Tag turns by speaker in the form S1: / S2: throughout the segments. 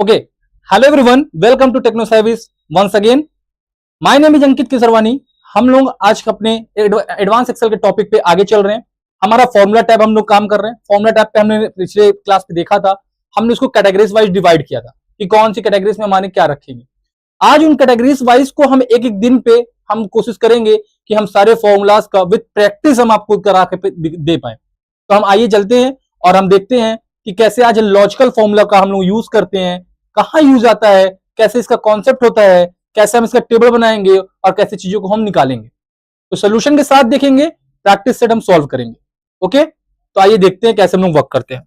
S1: Okay. Hello everyone. Welcome to Techno Service once again. My name is अंकित किसरवानी. हम लोग आज अपने एडवांस एक्सेल के टॉपिक पे आगे चल रहे हैं. हमारा फॉर्मूला टैब हम लोग काम कर रहे हैं. फॉर्मूला टैब पे हमने पिछले क्लास पे देखा था. हमने उसको कैटेगरीज वाइज डिवाइड किया था कि कौन सी कैटेगरीज में हमारे क्या रखेंगे. आज उन कैटेगरीज वाइज को हम एक एक दिन पे हम कोशिश करेंगे कि हम सारे फॉर्मूलाज का विद प्रैक्टिस हम आपको करा के दे पाए. तो हम आइए चलते हैं और हम देखते हैं कि कैसे आज लॉजिकल फॉर्मूला का हम लोग यूज करते हैं, कहाँ यूज आता है, कैसे इसका कॉन्सेप्ट होता है, कैसे हम इसका टेबल बनाएंगे और कैसे चीजों को हम निकालेंगे. तो सोल्यूशन के साथ देखेंगे, प्रैक्टिस सेट हम सॉल्व करेंगे. ओके, तो आइए देखते हैं कैसे हम लोग वर्क करते हैं.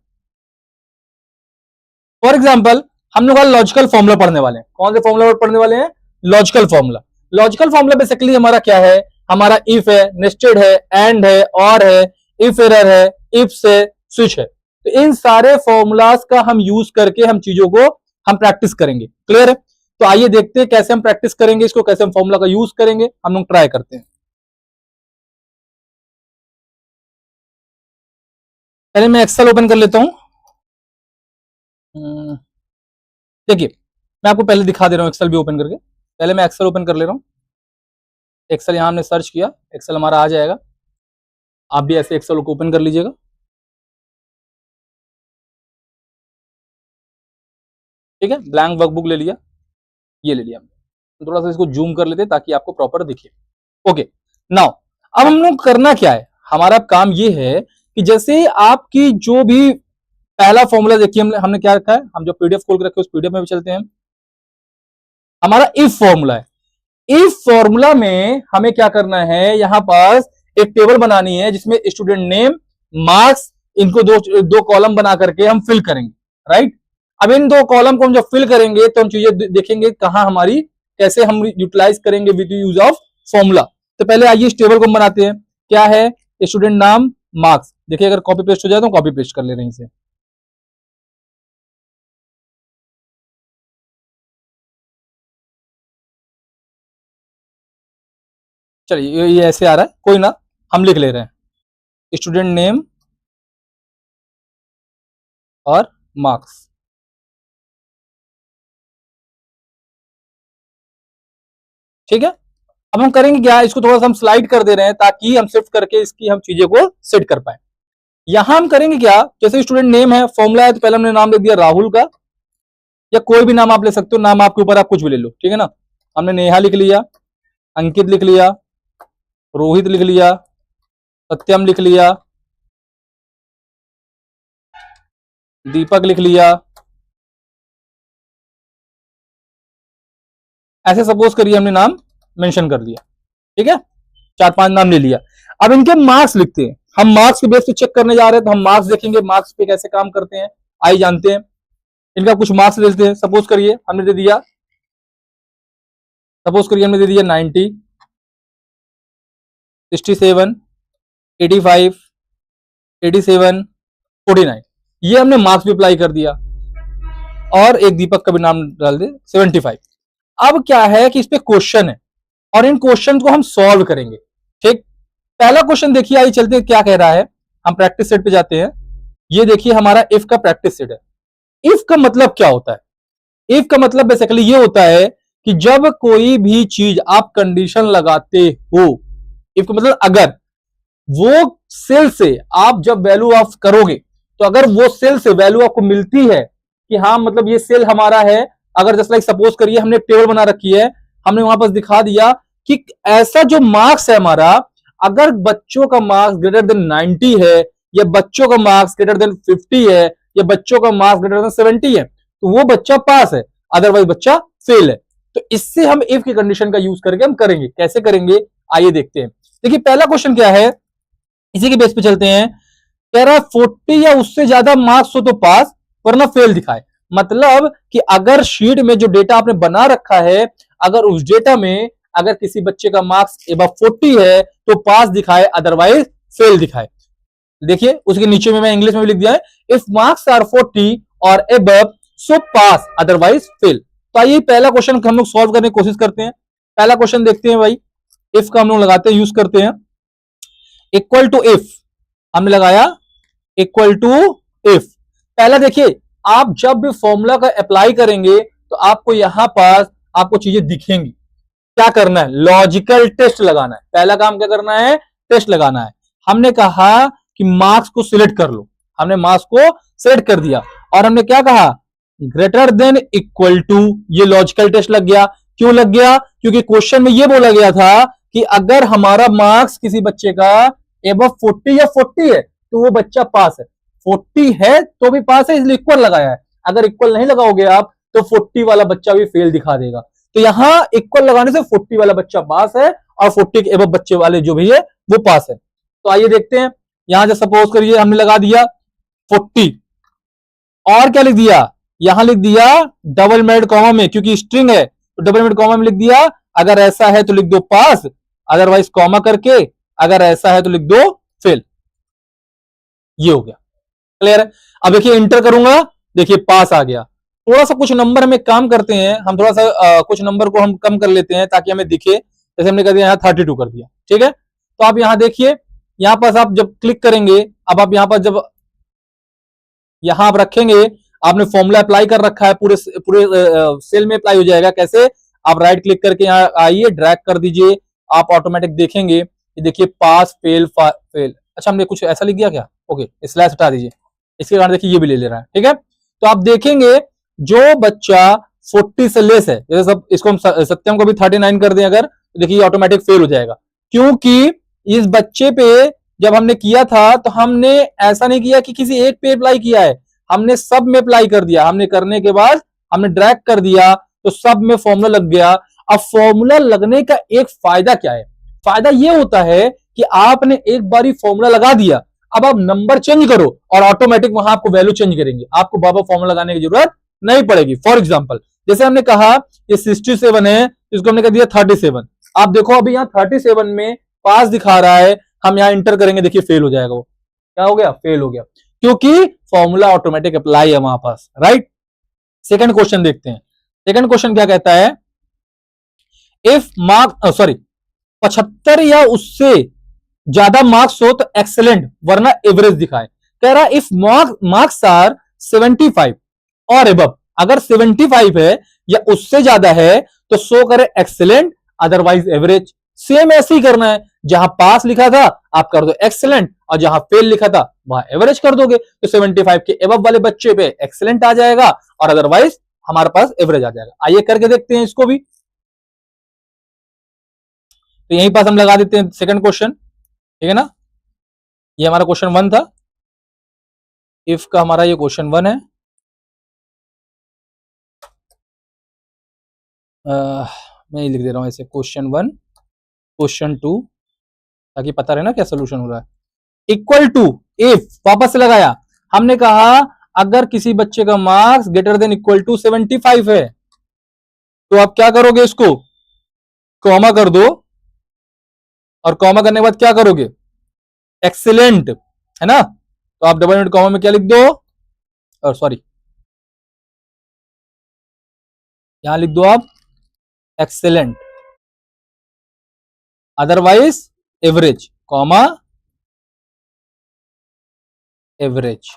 S1: फॉर एग्जाम्पल हम लोग लॉजिकल फॉर्मूला पढ़ने वाले हैं. कौन से फॉर्मूला पढ़ने वाले हैं? Logical formula. Logical formula basically हमारा क्या है? हमारा इफ है, नेस्टेड है, एंड है, और है, इफ एरर है, इफ है, स्विच है. तो इन सारे फॉर्मूलाज का हम यूज करके हम चीजों को हम प्रैक्टिस करेंगे. क्लियर है? तो आइए देखते हैं कैसे हम प्रैक्टिस करेंगे इसको, कैसे हम फॉर्मूला का यूज करेंगे. हम लोग ट्राई करते हैं. पहले मैं एक्सेल ओपन कर लेता हूं. देखिए मैं आपको पहले दिखा दे रहा हूं एक्सेल भी ओपन करके. पहले मैं एक्सेल ओपन कर ले रहा हूं. एक्सेल यहां हमने सर्च किया, एक्सेल हमारा आ जाएगा. आप भी ऐसे एक्सेल को ओपन कर लीजिएगा. ठीक है, ब्लैंक वर्कबुक ले लिया, ये ले लिया. थोड़ा सा इसको जूम कर लेते हैं ताकि आपको प्रॉपर दिखे. ओके, नाउ अब हम लोग करना क्या है? हमारा काम ये है कि जैसे आपकी जो भी पहला फॉर्मूला देखिए हमने क्या रखा है, हम जो पीडीएफ खोल के रखे उस पीडीएफ में भी चलते हैं. हमारा इफ फॉर्मूला है. इफ फॉर्मूला में हमें क्या करना है, यहां पास एक टेबल बनानी है जिसमें स्टूडेंट नेम, मार्क्स, इनको दो कॉलम बना करके हम फिल करेंगे. राइट? अब इन दो कॉलम को हम जब फिल करेंगे तो हम चीजें देखेंगे कहां हमारी कैसे हम यूटिलाइज करेंगे विद यूज ऑफ फॉर्मूला. तो पहले आइए इस टेबल को हम बनाते हैं. क्या है? स्टूडेंट नाम, मार्क्स. देखिए अगर कॉपी पेस्ट हो जाए तो कॉपी पेस्ट कर ले रहे हैं इसे. चलिए ये ऐसे आ रहा है, कोई ना, हम लिख ले रहे हैं स्टूडेंट नेम और मार्क्स. ठीक है, अब हम करेंगे क्या, इसको थोड़ा सा हम स्लाइड कर दे रहे हैं ताकि हम शिफ्ट करके इसकी हम चीजें को सेट कर पाए. यहां हम करेंगे क्या, जैसे स्टूडेंट नेम है, फॉर्मूला है, तो पहले हमने नाम लिख दिया राहुल का, या कोई भी नाम आप ले सकते हो, नाम आपके ऊपर, आप कुछ भी ले लो. ठीक है ना. हमने नेहा लिख लिया, अंकित लिख लिया, रोहित लिख लिया, सत्यम लिख लिया, दीपक लिख लिया. ऐसे सपोज करिए हमने नाम मेंशन कर दिया. ठीक है, 4-5 नाम ले लिया. अब इनके मार्क्स लिखते हैं. हम मार्क्स के बेस पे चेक करने जा रहे हैं तो हम मार्क्स देखेंगे, मार्क्स पे कैसे काम करते हैं आइए जानते हैं. इनका कुछ मार्क्स ले लेते हैं. सपोज करिए हमने दे दिया 90, 67, 85, 87, 49. ये हमने मार्क्स भी अप्लाई कर दिया और एक दीपक का भी नाम डाल दे 75. अब क्या है कि इस पे क्वेश्चन है और इन क्वेश्चन को हम सॉल्व करेंगे. ठीक, पहला क्वेश्चन देखिए, आइए चलते हैं क्या कह रहा है. हम प्रैक्टिस सेट पे जाते हैं. ये देखिए हमारा इफ का प्रैक्टिस सेट है. इफ का मतलब क्या होता है? इफ का मतलब बेसिकली ये होता है कि जब कोई भी चीज आप कंडीशन लगाते हो, इफ का मतलब अगर वो सेल से आप जब वैल्यू ऑफ करोगे तो अगर वो सेल से वैल्यू आपको मिलती है कि हाँ मतलब ये सेल हमारा है, अगर जस्ट लाइक सपोज करिए हमने टेबल बना रखी है, हमने वहां पर दिखा दिया कि ऐसा जो मार्क्स है हमारा, अगर बच्चों का मार्क्स ग्रेटर देन 90 है, या बच्चों का मार्क्स ग्रेटर देन 50 है, या बच्चों का मार्क्स ग्रेटर देन 70 है, तो वो बच्चा पास है, अदरवाइज बच्चा फेल है. तो इससे हम इफ की कंडीशन का यूज करके हम करेंगे. कैसे करेंगे आइए देखते हैं. देखिए पहला क्वेश्चन क्या है, इसी के बेस पे चलते हैं. कह रहा है 40 या उससे ज्यादा मार्क्स हो तो पास, वरना फेल दिखाए. मतलब कि अगर शीट में जो डेटा आपने बना रखा है, अगर उस डेटा में अगर किसी बच्चे का मार्क्स एबव 40 है तो पास दिखाए, अदरवाइज फेल दिखाए. देखिए उसके नीचे में मैं इंग्लिश में भी लिख दिया है, इफ मार्क्स आर 40 और एबव सो पास, अदरवाइज फेल. तो आइए पहला क्वेश्चन हम लोग सॉल्व करने की कोशिश करते हैं. पहला क्वेश्चन देखते हैं भाई. इफ का हम लोग लगाते हैं, यूज करते हैं. इक्वल टू इफ हमने लगाया, इक्वल टू इफ. पहला देखिए आप जब भी फॉर्मूला का अप्लाई करेंगे तो आपको यहां पास आपको चीजें दिखेंगी। क्या करना है, लॉजिकल टेस्ट लगाना है। पहला काम क्या करना है, टेस्ट लगाना है। हमने कहा कि मार्क्स को सिलेक्ट कर लो, हमने मार्क्स को सिलेक्ट कर दिया और हमने क्या कहा, ग्रेटर देन इक्वल टू, ये लॉजिकल टेस्ट लग गया। क्यों लग गया, क्योंकि क्वेश्चन में ये बोला गया था कि अगर हमारा मार्क्स किसी बच्चे का एबव 40 या 40 है तो वो बच्चा पास है। 40 है तो भी पास है, इसलिए इक्वल लगाया है। अगर इक्वल नहीं लगाओगे आप तो 40 वाला बच्चा भी फेल दिखा देगा। तो यहां इक्वल लगाने से 40 वाला बच्चा पास है और 40 के एबव बच्चे वाले जो भी है वो पास है। तो आइए देखते हैं, यहां से सपोज करिए हमने लगा दिया 40 और क्या लिख दिया, यहां लिख दिया डबल इन्वर्टेड कॉमा में, क्योंकि स्ट्रिंग है तो डबल इन्वर्टेड कॉमा में लिख दिया। अगर ऐसा है तो लिख दो पास, अदरवाइज कॉमा करके, अगर ऐसा है तो लिख दो फेल। ये हो गया, क्लियर है। अब देखिए इंटर करूंगा, देखिए पास आ गया। थोड़ा सा कुछ नंबर हम एक काम करते हैं, हम थोड़ा सा कुछ नंबर को हम कम कर लेते हैं ताकि हमें दिखे। जैसे हमने कर दिया यहाँ 32 कर दिया, ठीक है। तो आप यहां देखिए, यहां पास आप जब क्लिक करेंगे, अब आप यहां पर जब यहां आप रखेंगे, आपने फॉर्मूला अप्लाई कर रखा है, पूरे पूरे सेल में अप्लाई हो जाएगा। कैसे, आप राइट क्लिक करके यहाँ आइए, ड्रैग कर दीजिए, आप ऑटोमेटिक देखेंगे कि देखिए पास फेल फेल। अच्छा हमने कुछ ऐसा लिख दिया क्या, ओके स्लैश हटा दीजिए, इसके कारण देखिए ये भी ले ले रहा है, ठीक है। तो आप देखेंगे जो बच्चा 40 से लेस है, जैसे सब इसको हम सत्यम को भी 39 कर दें अगर, तो देखिए ऑटोमेटिक फेल हो जाएगा। क्योंकि इस बच्चे पे जब हमने किया था तो हमने ऐसा नहीं किया कि किसी एक पे अप्लाई किया है, हमने सब में अप्लाई कर दिया। हमने करने के बाद हमने ड्रैग कर दिया तो सब में फॉर्मूला लग गया। अब फॉर्मूला लगने का एक फायदा क्या है, फायदा ये होता है कि आपने एक बारी फॉर्मूला लगा दिया, अब आप नंबर चेंज करो और ऑटोमेटिक वहां आपको वैल्यू चेंज करेंगे, आपको बाबा फॉर्मूला लगाने की जरूरत नहीं पड़ेगी। फॉर एग्जांपल जैसे हमने कहा ये 67 है, इसको हमने कर दिया 37। आप देखो अभी यहाँ 37 में पास दिखा रहा है, हम यहाँ इंटर करेंगे, देखिए फेल हो जाएगा। वो क्या हो गया, फेल हो गया, क्योंकि फॉर्मूला ऑटोमेटिक अप्लाई है वहां पास, राइट। सेकंड क्वेश्चन देखते हैं। सेकंड क्वेश्चन क्या कहता है, इफ मार्क 75 या उससे ज्यादा मार्क्स हो तो एक्सेलेंट वरना एवरेज दिखाए। कह रहा इफ मार्क्स आर 75 और एबव, अगर 75 है या उससे ज्यादा है तो शो करे एक्सेलेंट अदरवाइज एवरेज। सेम ऐसे ही करना है, जहां पास लिखा था आप कर दो एक्सेलेंट और जहां फेल लिखा था वहां एवरेज कर दोगे। तो 75 के एबव वाले बच्चे पे एक्सेलेंट आ जाएगा और अदरवाइज हमारे पास एवरेज आ जाएगा। आइए करके देखते हैं इसको भी। तो यहीं पास हम लगा देते हैं सेकंड क्वेश्चन, ठीक है ना। ये हमारा क्वेश्चन 1 था, इफ का हमारा ये क्वेश्चन 1 है। मैं लिख दे रहा हूं ऐसे क्वेश्चन 1 क्वेश्चन 2, ताकि पता रहे ना क्या सोल्यूशन हो रहा है। इक्वल टू, इफ वापस से लगाया, हमने कहा अगर किसी बच्चे का marks greater than equal to 75 है तो आप क्या करोगे, इसको कॉमा कर दो और कॉमा करने के बाद क्या करोगे, एक्सीलेंट, है ना। तो आप डबल इन्वर्टेड कॉमा में क्या लिख दो, और सॉरी यहां लिख दो आप excellent otherwise average, comma average,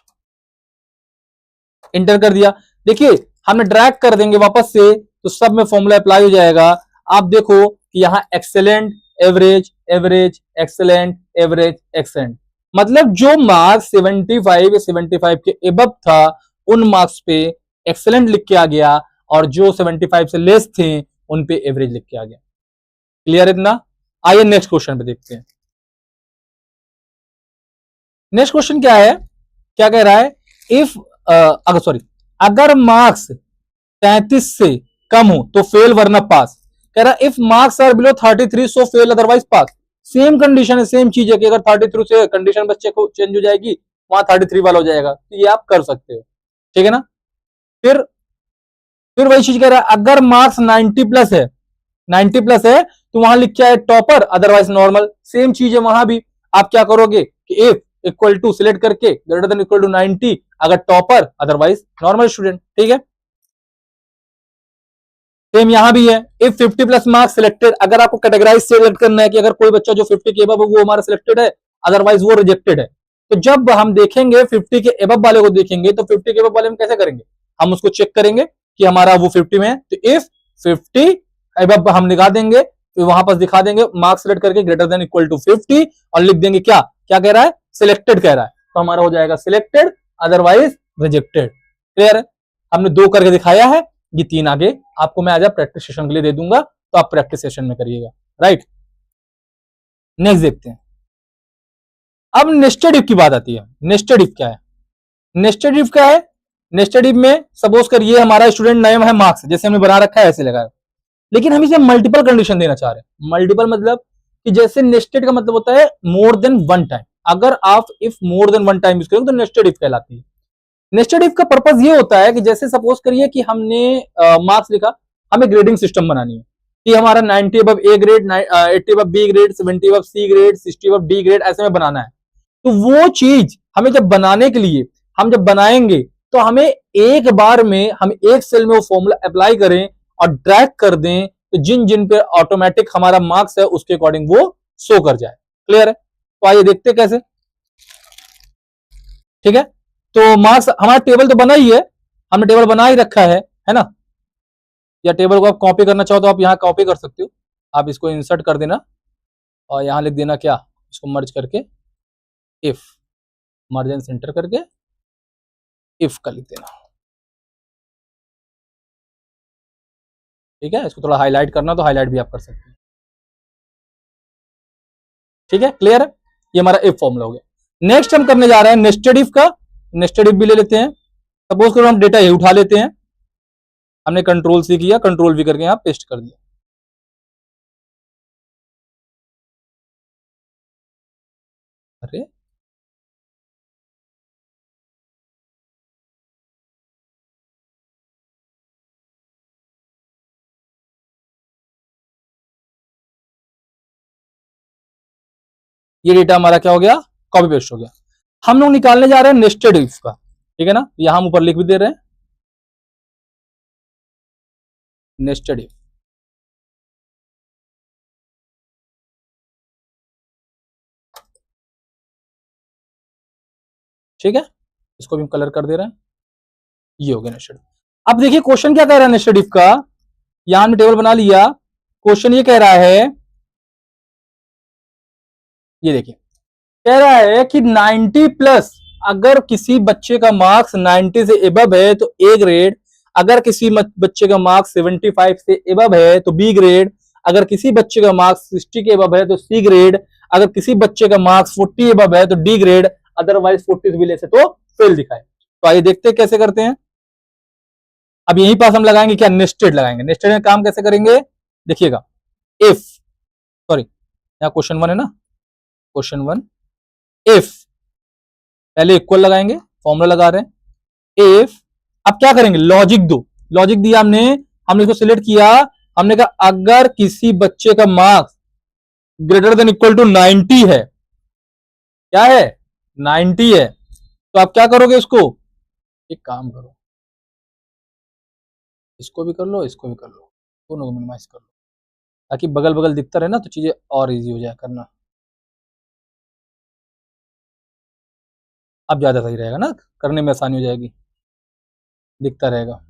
S1: inter कर दिया। देखिए हमने ड्रैग कर देंगे वापस से तो सब में फॉर्मूला अप्लाई हो जाएगा। आप देखो कि यहां excellent average average excellent average excellent, मतलब जो मार्क्स 75 के एबव था उन मार्क्स पे एक्सेलेंट लिख के आ गया और जो 75 से लेस थे उन पे एवरेज लिख के आ गया। क्लियर इतना। आइए नेक्स्ट क्वेश्चन पे देखते हैं। नेक्स्ट क्वेश्चन क्या है, क्या कह रहा है, इफ अगर मार्क्स 33 से कम हो तो फेल वरना पास। कह रहा है if marks are below 33 so fail otherwise pass. Same condition है, सेम चीज है कि अगर 33 से कंडीशन बच्चे को चेंज हो जाएगी, वहां 33 वाला हो जाएगा। तो ये आप कर सकते हो, ठीक है ना। फिर वही चीज कह रहा है, अगर मार्क्स 90 प्लस है, 90 प्लस है तो वहां लिख क्या है, टॉपर अदरवाइज नॉर्मल। सेम चीज है वहां भी, आप क्या करोगे कि इफ इक्वल टू सिलेक्ट करके ग्रेटर देन इक्वल टू 90, अगर टॉपर अदरवाइज नॉर्मल स्टूडेंट, ठीक है। सेम यहां भी है, इफ 50 प्लस मार्क्स सिलेक्टेड, अगर आपको कैटेगराइज सिलेक्ट करना है कि अगर कोई बच्चा जो 50 के अबव वो हमारा सिलेक्टेड है अदरवाइज वो रिजेक्टेड है। तो जब हम देखेंगे 50 के एबव वाले को देखेंगे तो 50 के एबव वाले में कैसे करेंगे, हम उसको चेक करेंगे कि हमारा वो 50 में है, तो इफ 50 एबव हम निकाल देंगे, तो वहां पर दिखा देंगे मार्क्स सिलेक्ट करके ग्रेटर देन इक्वल टू 50 और लिख देंगे क्या क्या कह रहा है, सिलेक्टेड कह रहा है, तो हमारा हो जाएगा सिलेक्टेड, अदरवाइज रिजेक्टेड। क्लियर है, हमने 2 करके दिखाया है, ये 3 आगे आपको मैं आज प्रैक्टिस सेशन के लिए दे दूंगा, तो आप प्रैक्टिस सेशन में करिएगा। राइट, नेक्स्ट देखते हैं। अब नेस्टेड इफ की बात आती है। नेस्टेड इफ क्या है, नेस्टेड इफ क्या है, नेस्टेड इफ में सपोज करिए हमारा स्टूडेंट नेम है मार्क्स, जैसे हमने बना रखा है ऐसे लगाया, लेकिन हम इसे मल्टीपल कंडीशन देना चाह रहे हैं। मल्टीपल मतलब कि जैसे नेस्टेड का मतलब होता है मोर देन वन टाइम, अगर आप if more than one time use करेंगे तो नेस्टेड इफ कहलाती है। नेस्टेड इफ का पर्पस ये होता है कि जैसे सपोज करिए कि हमने मार्क्स लिखा, हमें ग्रेडिंग सिस्टम बनानी है कि हमारा 90 above A grade, 80 above B grade, 70 above C grade, 60 above D grade, ऐसे में बनाना है। तो वो चीज हमें जब बनाने के लिए हम जब बनाएंगे तो हमें एक बार में हम एक सेल में वो फॉर्मूला अप्लाई करें और ड्रैग कर दें, तो जिन जिन पे ऑटोमेटिक हमारा मार्क्स है उसके अकॉर्डिंग वो शो कर जाए। क्लियर है, तो आइए देखते कैसे। ठीक है, तो मार्क्स हमारा टेबल तो बना ही है, हमने टेबल बना ही रखा है ना, या टेबल को आप कॉपी करना चाहो तो आप यहां कॉपी कर सकते हो, आप इसको इंसर्ट कर देना और यहां लिख देना क्या, इसको मर्ज करके इफ, मर्ज सेंटर करके इफ का लिख देना। ठीक है, इसको थोड़ा हाईलाइट करना तो हाईलाइट भी आप कर सकते हैं। ठीक है, क्लियर है, ये हमारा इफ फॉर्मूला हो गया। नेक्स्ट हम करने जा रहे हैं नेस्टेड इफ का। नेस्टेड इफ भी ले लेते हैं, सपोज करो हम डेटा ये उठा लेते हैं, हमने कंट्रोल सी किया, कंट्रोल वी करके यहां पेस्ट कर दिया। अरे ये डेटा हमारा क्या हो गया, कॉपी पेस्ट हो गया। हम लोग निकालने जा रहे हैं नेस्टेड इफ का। ठीक है ना, यहां हम ऊपर लिख भी दे रहे हैं नेस्टेड इफ। ठीक है, इसको भी हम कलर कर दे रहे हैं, ये हो गया नेस्टेड। अब देखिए क्वेश्चन क्या कह रहा है नेस्टेड इफ का, यहां हमने टेबल बना लिया, क्वेश्चन ये कह रहा है, ये देखिए कह रहा है कि 90 प्लस, अगर किसी बच्चे का मार्क्स 90 से एबव है तो ए ग्रेड, अगर किसी बच्चे का मार्क्स 75 से एबव है तो बी ग्रेड, अगर किसी बच्चे का मार्क्स 60 के एबव है तो सी ग्रेड, अगर किसी बच्चे का मार्क्स 40 एबव है तो डी ग्रेड, अदरवाइज 40 से भी लेस है तो फेल दिखाए। तो आइए देखते हैं कैसे करते हैं। अब यहीं पास हम लगाएंगे क्या, नेस्टेड लगाएंगे। नेस्टेड में काम कैसे करेंगे, देखिएगा, इफ, सॉरी यहाँ क्वेश्चन 1 है ना, क्वेश्चन 1 इफ, पहले इक्वल लगाएंगे, फॉर्मूला लगा रहे हैं इफ। अब क्या करेंगे, लॉजिक दो, लॉजिक दिया हमने इसको सिलेक्ट किया, हमने कहा अगर किसी बच्चे का marks greater than equal to 90 है, क्या है 90 है, तो आप क्या करोगे, इसको एक काम करो, इसको भी कर लो, इसको भी कर लो, दोनों को मिनिमाइज कर लो, ताकि बगल बगल दिखता रहे ना, तो चीजें और इजी हो जाए करना। अब ज्यादा सही रहेगा ना, करने में आसानी हो जाएगी, दिखता रहेगा।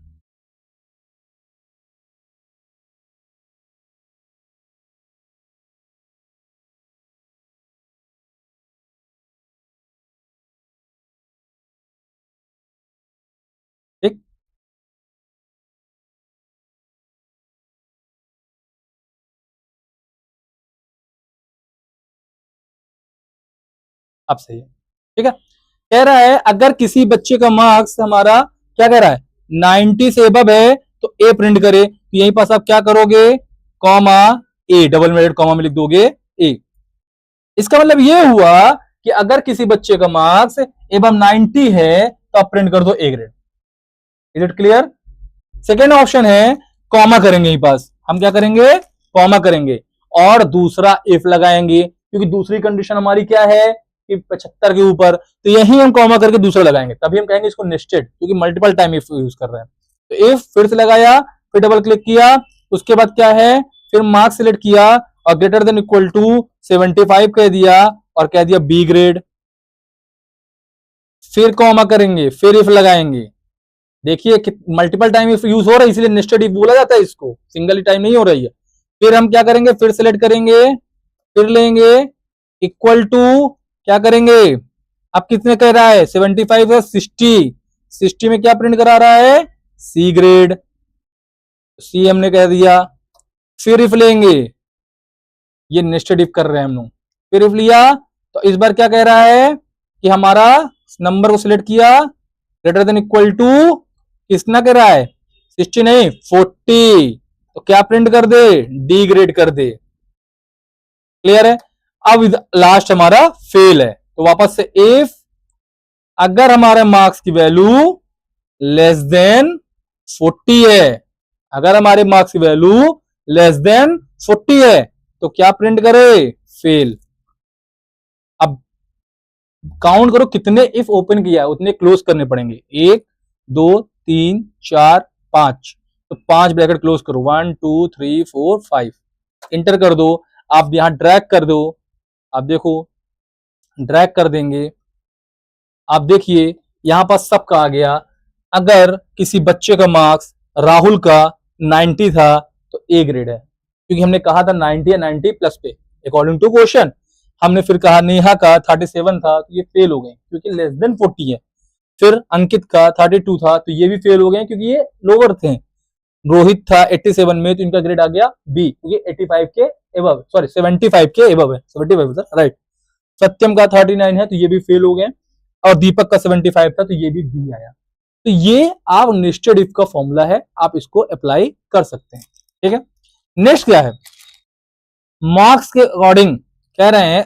S1: ठीक, अब सही है। ठीक है, कह रहा है अगर किसी बच्चे का मार्क्स हमारा क्या कह रहा है 90 से एबव है तो ए प्रिंट करे, तो यहीं पास आप क्या करोगे, कॉमा ए, डबल मेडेड कॉमा में लिख दोगे ए। इसका मतलब ये हुआ कि अगर किसी बच्चे का मार्क्स एबव 90 है तो आप प्रिंट कर दो A grade. Is it clear. Second option है कॉमा करेंगे, यहीं पास हम क्या करेंगे, कॉमा करेंगे और दूसरा इफ लगाएंगे, क्योंकि दूसरी कंडीशन हमारी क्या है कि 75 के ऊपर, तो यही हम कॉमा करके दूसरा लगाएंगे, तभी हम कहेंगे इसको नेस्टेड, क्योंकि मल्टीपल टाइम इफ यूज कर रहे हैं। तो इफ फिर से लगाया, फिर डबल क्लिक किया, उसके बाद क्या है, फिर मार्क्स सिलेक्ट किया और ग्रेटर देन इक्वल टू 75 कह दिया और कह दिया बी ग्रेड। फिर कॉमा करेंगे, फिर इफ लगाएंगे। देखिए मल्टीपल टाइम इफ यूज हो रहा है, इसलिए नेस्टेड इफ बोला जाता है इसको, सिंगल टाइम नहीं हो रही है। फिर हम क्या करेंगे, फिर सिलेक्ट करेंगे, फिर लेंगे इक्वल टू, क्या करेंगे, अब कितने कह रहा है 75 है 60, 60 में क्या प्रिंट करा रहा है, सी ग्रेड, सी हमने कह दिया। फिर इफ लेंगे, ये नेस्टेड इफ कर रहे हैं हम लोग, फिर इफ लिया तो इस बार क्या कह रहा है कि हमारा नंबर को सिलेक्ट किया ग्रेटर देन इक्वल टू, कितना कह रहा है 60 नहीं 40, तो क्या प्रिंट कर दे, डी ग्रेड कर दे। क्लियर है। अब लास्ट हमारा फेल है, तो वापस से इफ अगर हमारे मार्क्स की वैल्यू लेस देन 40 है, अगर हमारे मार्क्स की वैल्यू लेस देन 40 है तो क्या प्रिंट करे, फेल। अब काउंट करो कितने इफ ओपन किया है, उतने क्लोज करने पड़ेंगे, 1 2 3 4 5, तो 5 ब्रैकेट क्लोज करो, 1 2 3 4 5, इंटर कर दो। आप यहां ड्रैग कर दो, आप देखो ड्रैग कर देंगे, आप देखिए यहां पर सबका आ गया। अगर किसी बच्चे का मार्क्स राहुल का 90 था तो ए ग्रेड है, क्योंकि हमने कहा था 90 या 90 प्लस पे अकॉर्डिंग टू क्वेश्चन। हमने फिर कहा नेहा का 37 था तो ये फेल हो गए क्योंकि लेस देन 40 है। फिर अंकित का 32 था तो ये भी फेल हो गए क्योंकि ये लोअर थे। रोहित था 87 में तो इनका ग्रेड आ गया बी, क्योंकि 85 के एबव, सॉरी 75 के एबव है, 75 सर राइट। सत्यम का 39 है तो ये भी फेल हो गए, और दीपक का 75 था तो ये भी बी आया। तो ये आप नेस्टेड इफ का फॉर्मूला है, आप इसको अप्लाई कर सकते हैं। ठीक है, नेक्स्ट क्या है, मार्क्स के अकॉर्डिंग कह रहे हैं,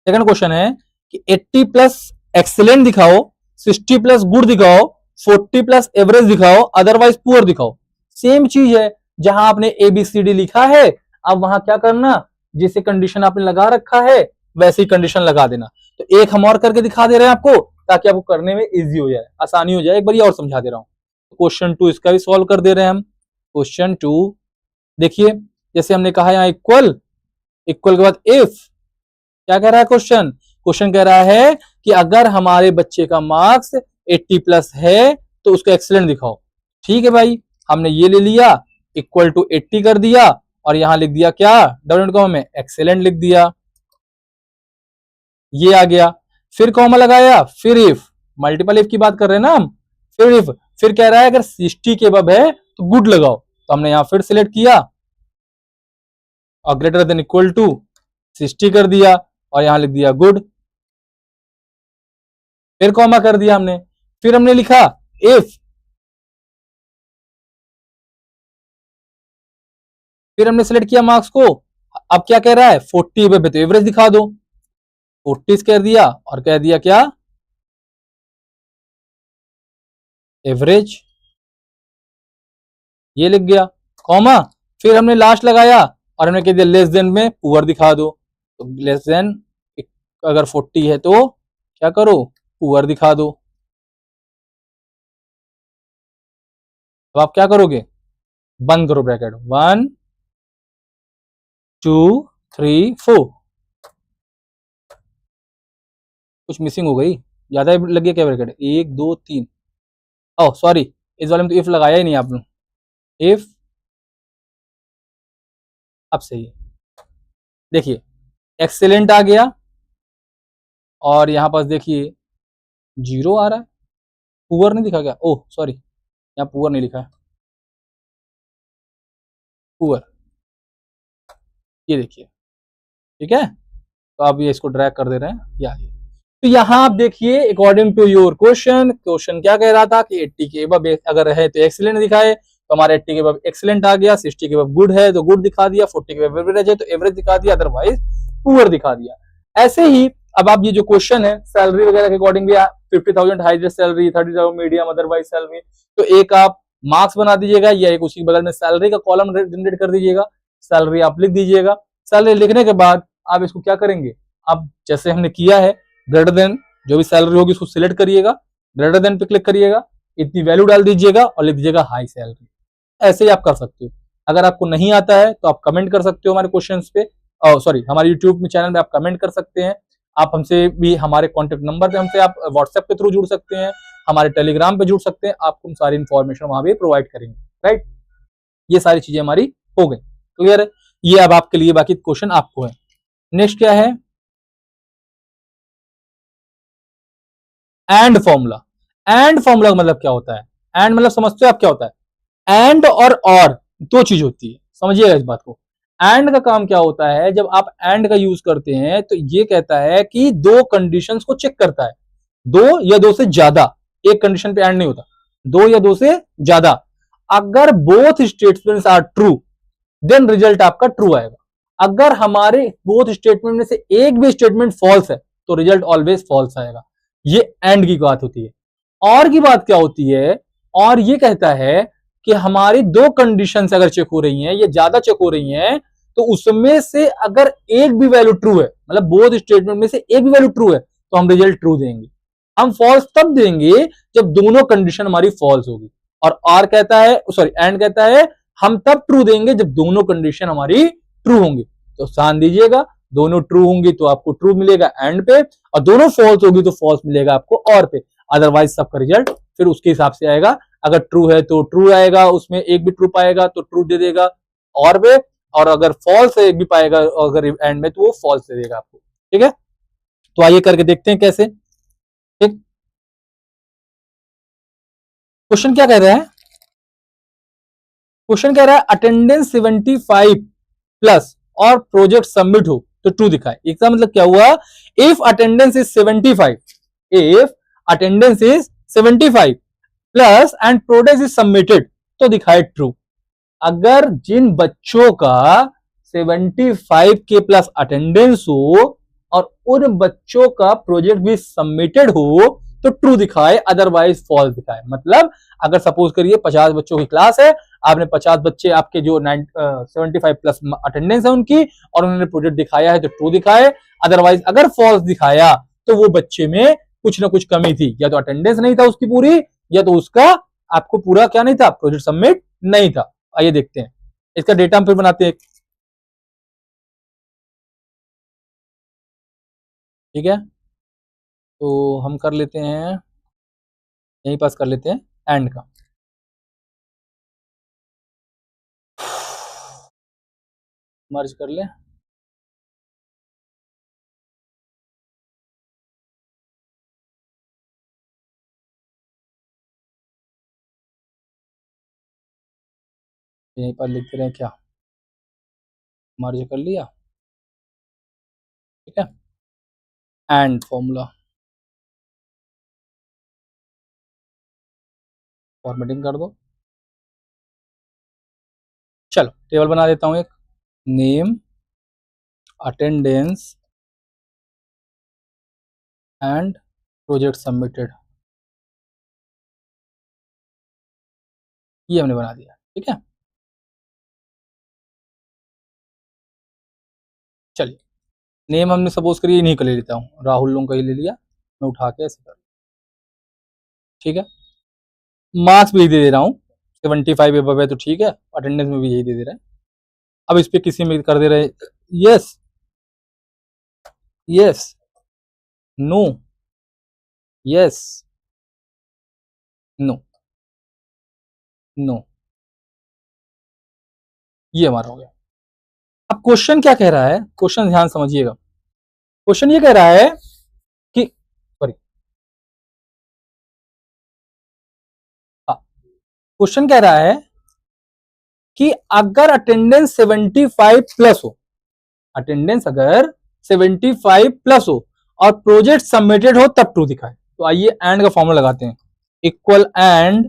S1: सेकंड क्वेश्चन है कि 80 प्लस एक्सीलेंट दिखाओ, 60 प्लस गुड दिखाओ, 40 प्लस एवरेज दिखाओ, अदरवाइज पुअर दिखाओ। सेम चीज है, जहां आपने ABCD लिखा है, अब वहां क्या करना, जिसे कंडीशन आपने लगा रखा है वैसी कंडीशन लगा देना। तो एक हम और करके दिखा दे रहे हैं आपको, ताकि आपको करने में इजी हो जाए, आसानी हो जाए। एक बार और समझा दे रहा हूं, क्वेश्चन 2 इसका भी सॉल्व कर दे रहे हैं हम। क्वेश्चन 2 देखिए, जैसे हमने कहा यहाँ इक्वल, इक्वल के बाद इफ, क्या कह रहा है क्वेश्चन, क्वेश्चन कह रहा है कि अगर हमारे बच्चे का मार्क्स 80 प्लस है तो उसका एक्सीलेंट दिखाओ। ठीक है भाई, हमने ये ले लिया, इक्वल टू 80 कर दिया और यहां लिख दिया क्या, डबल कॉमा में एक्सीलेंट लिख दिया, ये आ गया। फिर कॉमा लगाया, फिर इफ, मल्टीपल इफ की बात कर रहे हैं ना हम, फिर इफ, फिर कह रहा है अगर 60 के अबव है तो गुड लगाओ, तो हमने यहां फिर सिलेक्ट किया और ग्रेटर देन इक्वल टू 60 कर दिया और यहां लिख दिया गुड, फिर कॉमा कर दिया हमने, फिर हमने लिखा इफ, फिर हमने सिलेक्ट किया मार्क्स को। अब क्या कह रहा है 40 पे तो एवरेज दिखा दो, 40 कह दिया और कह दिया क्या, एवरेज, ये लिख गया कॉमा। फिर हमने लास्ट लगाया और हमने कह दिया लेस देन में पुअर दिखा दो, तो लेस देन अगर 40 है तो क्या करो, पुअर दिखा दो। अब आप क्या करोगे, बंद करो ब्रैकेट, 1 2 3 4, कुछ मिसिंग हो गई, ज्यादा लग गया क्या ब्रैकेट, 1 2 3, ओह सॉरी, इस वाले में तो इफ लगाया ही नहीं आपने, इफ, अब सही है। देखिए एक्सीलेंट आ गया और यहां पास देखिए 0 आ रहा है, पुअर नहीं दिखा गया, ओह सॉरी यहाँ पुअर नहीं लिखा है, पुअर, ये देखिए, ठीक है। तो आप ये इसको ड्रैग कर दे रहे हैं, या तो यहां आप देखिए according to your question, question क्या कह रहा था कि 80 के अबव अगर है तो एक्सीलेंट दिखाए, तो हमारे 80 के अबव एक्सीलेंट आ गया, 60 के अबव गुड है तो गुड दिखा दिया, 40 के अबव एवरेज है तो एवरेज दिखा दिया, अदरवाइज पुअर दिखा दिया। ऐसे ही अब आप ये जो क्वेश्चन है सैलरी वगैरह के अकॉर्डिंग भी 50,000 highest salary, 30,000 medium, otherwise salary, तो एक आप मार्क्स बना दीजिएगा या एक उसी बगल में सैलरी का कॉलम जनरेट कर दीजिएगा, सैलरी आप लिख दीजिएगा। सैलरी लिखने के बाद आप इसको क्या करेंगे, अब जैसे हमने किया है ग्रेटर देन, जो भी सैलरी होगी उसको सिलेक्ट करिएगा, ग्रेटर देन पे क्लिक करिएगा, इतनी वैल्यू डाल दीजिएगा और लिख दीजिएगा हाई सैलरी। ऐसे ही आप कर सकते हो। अगर आपको नहीं आता है तो आप कमेंट कर सकते हो हमारे क्वेश्चंस पे, सॉरी हमारे यूट्यूब में चैनल में आप कमेंट कर सकते हैं, आप हमसे भी हमारे कॉन्टेक्ट नंबर पे हमसे आप व्हाट्सएप के थ्रू जुड़ सकते हैं, हमारे टेलीग्राम पे जुड़ सकते हैं, आपको हम सारी इंफॉर्मेशन वहां भी प्रोवाइड करेंगे। राइट, ये सारी चीजें हमारी हो गई, क्लियर है। ये अब आपके लिए, बाकी क्वेश्चन आपको है। नेक्स्ट क्या है, एंड फॉर्मूला। एंड फॉर्मूला का मतलब क्या होता है, एंड मतलब समझते हो आप क्या होता है, एंड और दो चीज होती है, समझिएगा इस बात को। एंड का काम क्या होता है, जब आप एंड का यूज करते हैं तो ये कहता है कि दो कंडीशंस को चेक करता है, दो या दो से ज्यादा, एक कंडीशन पे एंड नहीं होता, दो या दो से ज्यादा। अगर both statements are true then result आपका ट्रू आएगा। अगर हमारे बोथ स्टेटमेंट में से एक भी स्टेटमेंट फॉल्स है तो रिजल्ट ऑलवेज फॉल्स आएगा। ये एंड की बात होती है। और की बात क्या होती है, और ये कहता है कि हमारी दो कंडीशंस अगर चेक हो रही हैं, ये ज्यादा चेक हो रही हैं, तो उसमें से अगर एक भी वैल्यू ट्रू है, मतलब बोथ स्टेटमेंट में से एक भी वैल्यू ट्रू है, तो हम रिजल्ट ट्रू देंगे। हम फॉल्स तब देंगे जब दोनों कंडीशन हमारी फॉल्स होगी। और आर कहता है, सॉरी एंड कहता है हम तब ट्रू देंगे जब दोनों कंडीशन हमारी ट्रू होंगी। तो ध्यान दीजिएगा, दोनों ट्रू होंगी तो आपको ट्रू मिलेगा एंड पे, और दोनों फॉल्स होगी तो फॉल्स मिलेगा आपको और पे। अदरवाइज सबका रिजल्ट फिर उसके हिसाब से आएगा। अगर ट्रू है तो ट्रू आएगा, उसमें एक भी ट्रू पाएगा तो ट्रू दे देगा और पे, और अगर फॉल्स है एक भी पाएगा अगर एंड में तो वो फॉल्स दे देगा आपको। ठीक है, तो आइए करके देखते हैं कैसे। ठीक, क्वेश्चन क्या कह रहा है, क्वेश्चन कह रहा है अटेंडेंस 75 प्लस और प्रोजेक्ट सबमिट हो तो ट्रू दिखाए। इसका मतलब क्या हुआ, if attendance is 75, if attendance is 75 plus and project is submitted तो दिखाए ट्रू। अगर जिन बच्चों का 75 के प्लस अटेंडेंस हो और उन बच्चों का प्रोजेक्ट भी सबमिटेड हो तो ट्रू दिखाए, अदरवाइज फॉल्स दिखाए। मतलब अगर सपोज करिए 50 बच्चों की क्लास है, आपने 50 बच्चे आपके जो 75 प्लस अटेंडेंस है उनकी, और उन्होंने प्रोजेक्ट दिखाया है तो ट्रू दिखाए। अदरवाइज अगर फॉल्स दिखाया तो वो बच्चे में कुछ ना कुछ कमी थी, या तो अटेंडेंस नहीं था उसकी पूरी, या तो उसका आपको पूरा क्या नहीं था, प्रोजेक्ट सबमिट नहीं था। आइए देखते हैं इसका डेटा हम फिर बनाते हैं। ठीक है, तो हम कर लेते हैं, यहीं पास कर लेते हैं एंड का। मर्ज कर ले, यहीं पर लिख रहे हैं क्या, मर्ज कर लिया। ठीक है, एंड फॉर्मूला फॉर्मेटिंग कर दो। चलो टेबल बना देता हूं एक, name, attendance and project submitted, ये हमने बना दिया। ठीक है, चलिए नेम हमने सपोज करिए इन्हीं का ले लेता हूँ, राहुल लोगों का ही ले लिया, मैं उठा के ऐसे कर। ठीक है, मार्क्स भी दे दे रहा हूँ, 75 एबव है तो ठीक है, अटेंडेंस में भी यही दे दे रहा है। अब इस पे किसी में कर दे रहे, yes yes, no, yes, no, no, ये हमारा हो गया। अब क्वेश्चन क्या कह रहा है, क्वेश्चन ध्यान समझिएगा। क्वेश्चन ये कह रहा है कि, सॉरी, क्वेश्चन कह रहा है कि अगर अटेंडेंस 75 प्लस हो, अटेंडेंस अगर 75 प्लस हो और प्रोजेक्ट सबमिटेड हो तब ट्रू दिखाए। तो आइए एंड का फॉर्मूला लगाते हैं, इक्वल एंड,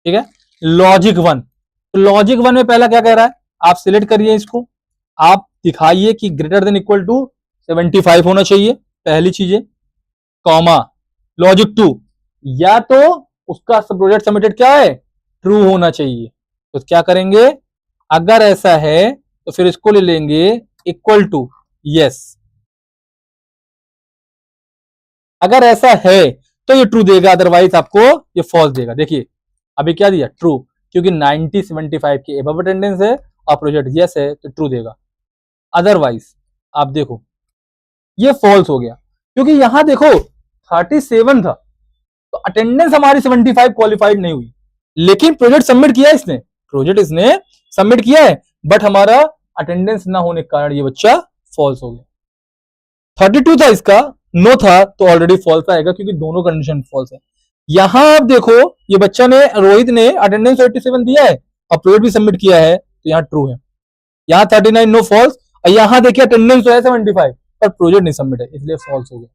S1: ठीक है, लॉजिक वन। तो लॉजिक वन में पहला क्या कह रहा है, आप सिलेक्ट करिए इसको, आप दिखाइए कि ग्रेटर देन इक्वल टू 75 होना चाहिए, पहली चीज है, कॉमा, लॉजिक टू, या तो उसका प्रोजेक्ट सबमिटेड क्या है, ट्रू होना चाहिए। तो क्या करेंगे, अगर ऐसा है तो फिर इसको ले लेंगे इक्वल टू यस, अगर ऐसा है तो ये ट्रू देगा, अदरवाइज आपको ये फॉल्स देगा। देखिए अभी क्या दिया, ट्रू, क्योंकि 90 75 के एबव अटेंडेंस है और प्रोजेक्ट यस है तो ट्रू देगा। अदरवाइज आप देखो ये फॉल्स हो गया, क्योंकि यहां देखो 37 था तो अटेंडेंस हमारी 75 क्वालिफाइड नहीं हुई, लेकिन प्रोजेक्ट सबमिट किया इसने, प्रोजेक्ट इसने सबमिट किया है, बट हमारा अटेंडेंस ना होने के कारण ये बच्चा फॉल्स हो गया। 32 था इसका, नो था तो ऑलरेडी फॉल्स आएगा क्योंकि दोनों कंडीशन फॉल्स है। यहां आप देखो ये बच्चा ने, रोहित ने अटेंडेंस 87 दिया है और प्रोजेक्ट भी सबमिट किया है तो यहाँ ट्रू है। यहाँ 39 नो फॉल्स, और यहाँ देखिए अटेंडेंस तो है 75 पर प्रोजेक्ट नहीं सबमिट है इसलिए फॉल्स हो गया।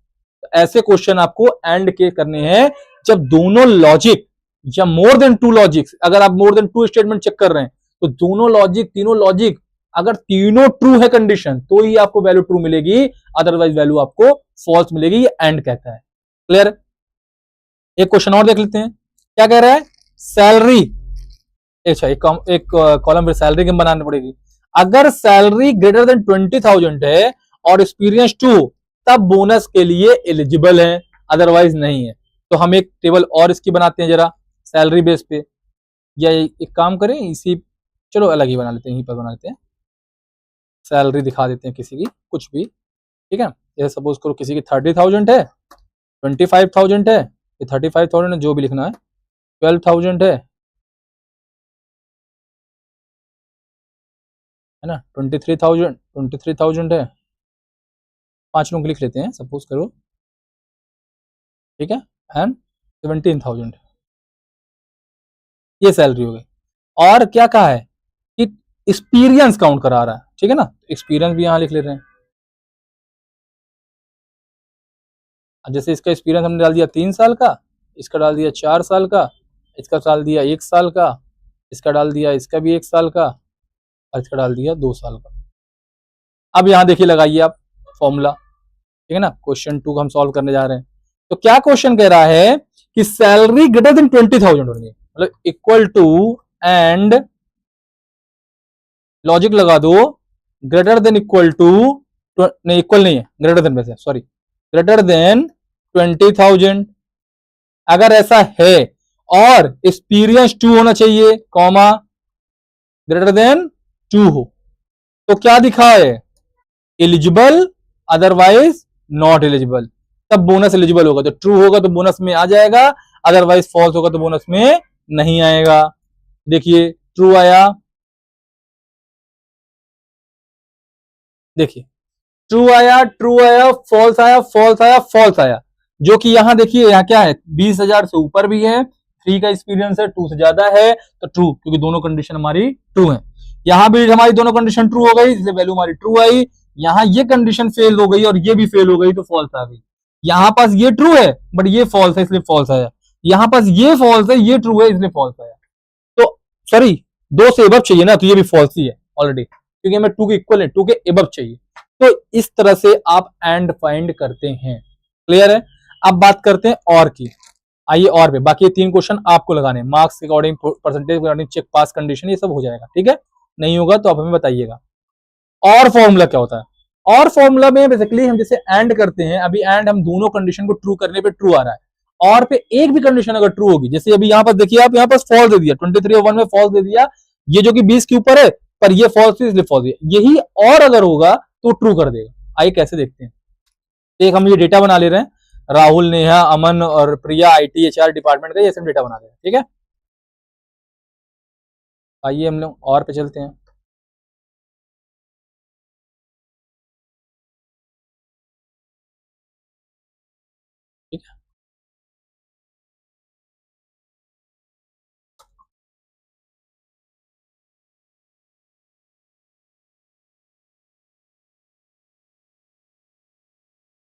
S1: तो ऐसे क्वेश्चन आपको एंड के करने हैं जब दोनों लॉजिक या मोर देन टू लॉजिक्स, अगर आप more than two statement check कर रहे हैं तो दोनों लॉजिक, तीनों लॉजिक अगर तीनों ट्रू है कंडीशन तो ही आपको वैल्यू ट्रू मिलेगी, अदरवाइज वैल्यू आपको फॉल्स मिलेगी। ये एंड कहता है। क्लियर? एक क्वेश्चन और देख लेते हैं क्या कह रहा है। सैलरी, अच्छा एक कॉलम पे सैलरी की बनानी पड़ेगी। अगर सैलरी ग्रेटर देन 20,000 है और एक्सपीरियंस 2 तब बोनस के लिए एलिजिबल है, अदरवाइज नहीं है। तो हम एक टेबल और इसकी बनाते हैं जरा सैलरी बेस पे, या एक काम करें इसी, चलो अलग ही बना लेते हैं, यहीं पर बना लेते हैं, सैलरी दिखा देते हैं किसी की कुछ भी, ठीक है। जैसे सपोज करो किसी की 30,000 है, 25,000 है, 35,000 है, जो भी लिखना है, 12,000 है ना, 23,000 है, 5 लोग लिख लेते हैं सपोज करो, ठीक है, एंड 17,000 ये सैलरी हो गई। और क्या कहा है कि एक्सपीरियंस काउंट करा रहा है, ठीक है ना, एक्सपीरियंस भी यहां लिख ले रहे हैं। जैसे इसका एक्सपीरियंस हमने डाल दिया 3 साल का, इसका डाल दिया 4 साल का, इसका डाल दिया 1 साल का, इसका डाल दिया इसका भी 1 साल का, और इसका डाल दिया 2 साल का। अब यहां देखिए लगाइए आप फॉर्मूला, ठीक है ना, क्वेश्चन 2 को हम सॉल्व करने जा रहे हैं। तो क्या क्वेश्चन कह रहा है कि सैलरी ग्रेटर देन 20,000 होनी है, मतलब इक्वल टू, एंड लॉजिक लगा दो, ग्रेटर देन इक्वल टू, नहीं इक्वल नहीं है, ग्रेटर देन में से, सॉरी, ग्रेटर देन 20,000। अगर ऐसा है और एक्सपीरियंस 2 होना चाहिए, कॉमा ग्रेटर देन 2 हो, तो क्या दिखा है, एलिजिबल, अदरवाइज नॉट एलिजिबल। तब बोनस एलिजिबल होगा, तो ट्रू होगा तो बोनस में आ जाएगा, अदरवाइज फॉल्स होगा तो बोनस में नहीं आएगा। देखिए ट्रू आया, देखिए ट्रू आया, ट्रू आया, फॉल्स आया, फॉल्स आया, फॉल्स आया, जो कि यहां देखिए यहां क्या है, 20,000 से ऊपर भी है, 3 का एक्सपीरियंस है, 2 से ज्यादा है तो ट्रू, क्योंकि दोनों कंडीशन हमारी ट्रू है। यहां भी हमारी दोनों कंडीशन ट्रू हो गई इसलिए वैल्यू हमारी ट्रू आई। यहां ये कंडीशन फेल हो गई और ये भी फेल हो गई तो फॉल्स आ गई। यहां पास ये ट्रू है बट ये फॉल्स है इसलिए फॉल्स आया, यहां पास ये फॉल्स है ये ट्रू है इसलिए फॉल्स आया। तो सॉरी, 2 से एबव चाहिए ना, तो ये भी फॉल्स ही है ऑलरेडी, क्योंकि हमें 2 के इक्वल है, 2 के एबव चाहिए। तो इस तरह से आप एंड फाइंड करते हैं। क्लियर है? अब बात करते हैं और की, आइए और पे, बाकी 3 क्वेश्चन आपको लगाने, मार्क्स के अकॉर्डिंग, परसेंटेज के अकॉर्डिंग, चेक पास कंडीशन, ये सब हो जाएगा, ठीक है। नहीं होगा तो आप हमें बताइएगा। और फॉर्मूला क्या होता है, और फॉर्मूला में बेसिकली हम जैसे एंड करते हैं, अभी एंड हम दोनों कंडीशन को ट्रू करने पे ट्रू आ रहा है, और पे एक भी कंडीशन अगर ट्रू होगी, जैसे अभी यहाँ पर देखिए आप, यहाँ पर फॉल्स दे दिया, 23 और 1 में फॉल्स दे दिया, ये जो कि 20 के ऊपर है पर ये फॉल्स इसलिए फॉल्स दिया, यही और अगर होगा तो ट्रू कर देगा। आइए कैसे देखते हैं। एक हम ये डेटा बना ले रहे हैं, राहुल, नेहा, अमन और प्रिया IT HR डिपार्टमेंट का, ये सब डेटा बना रहे हैं, ठीक है। आइए हम लोग और पे चलते हैं। ठीक है,